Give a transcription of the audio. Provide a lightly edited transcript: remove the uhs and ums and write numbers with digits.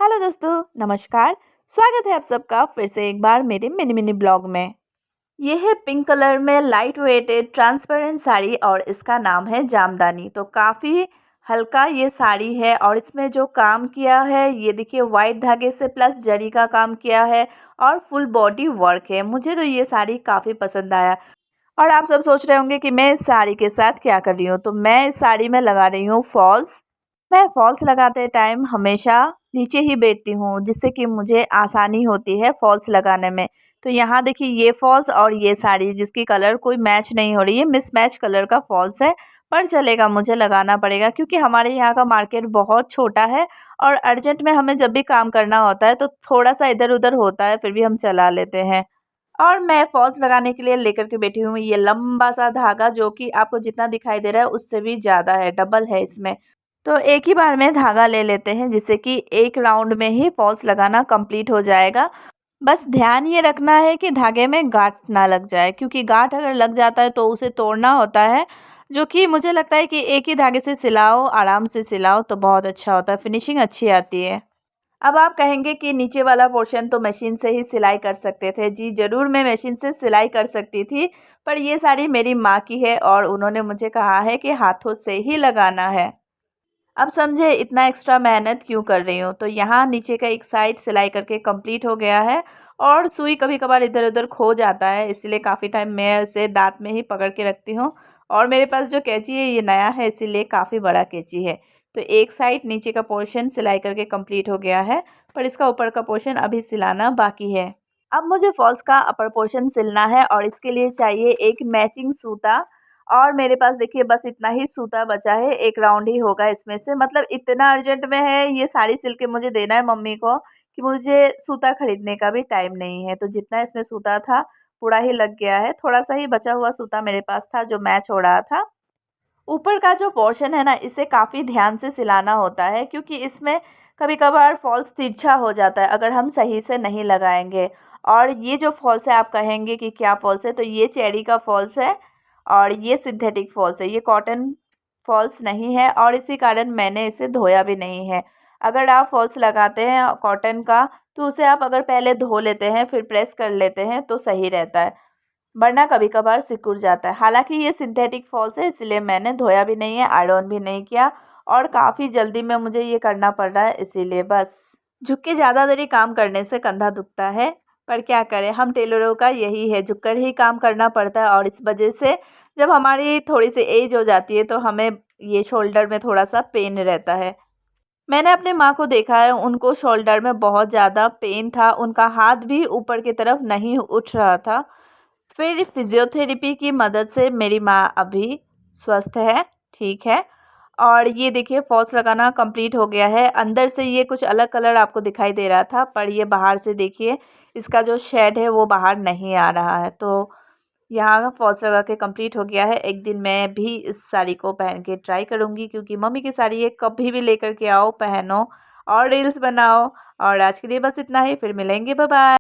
Hello दोस्तों, नमस्कार। स्वागत है आप सबका फिर से एक बार मेरे मिनी मिनी ब्लॉग में। ये है पिंक कलर में लाइट वेटेड ट्रांसपेरेंट साड़ी और इसका नाम है जामदानी। तो काफ़ी हल्का ये साड़ी है और इसमें जो काम किया है ये देखिए वाइट धागे से प्लस जरी का काम किया है और फुल बॉडी वर्क है। मुझे तो ये साड़ी काफ़ी पसंद आया। और आप सब सोच रहे होंगे कि मैं इस साड़ी के साथ क्या कर रही हूँ। तो मैं इस साड़ी में लगा रही हूँ फॉल्स। मैं फॉल्स लगाते टाइम हमेशा नीचे ही बैठती हूँ जिससे कि मुझे आसानी होती है फॉल्स लगाने में। तो यहाँ देखिए ये फॉल्स और ये साड़ी जिसकी कलर कोई मैच नहीं हो रही है, मिसमैच कलर का फॉल्स है। पर चलेगा, मुझे लगाना पड़ेगा क्योंकि हमारे यहाँ का मार्केट बहुत छोटा है और अर्जेंट में हमें जब भी काम करना होता है तो थोड़ा सा इधर उधर होता है, फिर भी हम चला लेते हैं। और मैं फॉल्स लगाने के लिए लेकर के बैठी हूँ ये लंबा सा धागा, जो कि आपको जितना दिखाई दे रहा है उससे भी ज़्यादा है, डबल है इसमें। तो एक ही बार में धागा ले लेते हैं जिससे कि एक राउंड में ही फॉल्स लगाना कंप्लीट हो जाएगा। बस ध्यान ये रखना है कि धागे में गांठ ना लग जाए, क्योंकि गांठ अगर लग जाता है तो उसे तोड़ना होता है, जो कि मुझे लगता है कि एक ही धागे से सिलाओ, आराम से सिलाओ तो बहुत अच्छा होता है, फिनिशिंग अच्छी आती है। अब आप कहेंगे कि नीचे वाला पोर्शन तो मशीन से ही सिलाई कर सकते थे। जी ज़रूर, मैं मशीन से सिलाई कर सकती थी, पर ये साड़ी मेरी माँ की है और उन्होंने मुझे कहा है कि हाथों से ही लगाना है। अब समझे इतना एक्स्ट्रा मेहनत क्यों कर रही हूँ। तो यहाँ नीचे का एक साइड सिलाई करके कंप्लीट हो गया है और सुई कभी कभार इधर उधर खो जाता है, इसलिए काफ़ी टाइम मैं इसे दांत में ही पकड़ के रखती हूँ। और मेरे पास जो कैंची है ये नया है, इसीलिए काफ़ी बड़ा कैंची है। तो एक साइड नीचे का पोर्शन सिलाई करके कंप्लीट हो गया है, पर इसका ऊपर का पोर्शन अभी सिलाना बाकी है। अब मुझे फॉल्स का अपर पोर्शन सिलना है और इसके लिए चाहिए एक मैचिंग सूता। और मेरे पास देखिए बस इतना ही सूता बचा है, एक राउंड ही होगा इसमें से। मतलब इतना अर्जेंट में है ये साड़ी सिल के मुझे देना है मम्मी को कि मुझे सूता खरीदने का भी टाइम नहीं है। तो जितना इसमें सूता था पूरा ही लग गया है, थोड़ा सा ही बचा हुआ सूता मेरे पास था जो मैच हो रहा था। ऊपर का जो पोर्शन है ना, इसे काफ़ी ध्यान से सिलाना होता है क्योंकि इसमें कभी कभार फॉल्स तिरछा हो जाता है अगर हम सही से नहीं लगाएंगे। और ये जो फॉल्स है आप कहेंगे कि क्या फॉल्स है, तो ये चेरी का फॉल्स है और ये सिंथेटिक फॉल्स है, ये कॉटन फॉल्स नहीं है और इसी कारण मैंने इसे धोया भी नहीं है। अगर आप फॉल्स लगाते हैं कॉटन का तो उसे आप अगर पहले धो लेते हैं फिर प्रेस कर लेते हैं तो सही रहता है, वरना कभी कभार सिकुड़ जाता है। हालांकि ये सिंथेटिक फॉल्स है इसलिए मैंने धोया भी नहीं है, आयरन भी नहीं किया और काफ़ी जल्दी में मुझे ये करना पड़ रहा है, इसीलिए बस झुक के ज़्यादा देरी काम करने से कंधा दुखता है। पर क्या करें, हम टेलरों का यही है, झुक कर ही काम करना पड़ता है। और इस वजह से जब हमारी थोड़ी सी एज हो जाती है तो हमें ये शोल्डर में थोड़ा सा पेन रहता है। मैंने अपने माँ को देखा है, उनको शोल्डर में बहुत ज़्यादा पेन था, उनका हाथ भी ऊपर की तरफ नहीं उठ रहा था। फिर फिजियोथेरेपी की मदद से मेरी माँ अभी स्वस्थ है, ठीक है। और ये देखिए फॉल्स लगाना कंप्लीट हो गया है। अंदर से ये कुछ अलग कलर आपको दिखाई दे रहा था, पर ये बाहर से देखिए इसका जो शेड है वो बाहर नहीं आ रहा है। तो यहाँ फॉल्स लगा के कंप्लीट हो गया है। एक दिन मैं भी इस साड़ी को पहन के ट्राई करूँगी, क्योंकि मम्मी की साड़ी है, कभी भी लेकर के आओ, पहनो और रील्स बनाओ। और आज के लिए बस इतना ही, फिर मिलेंगे, बाय बाय।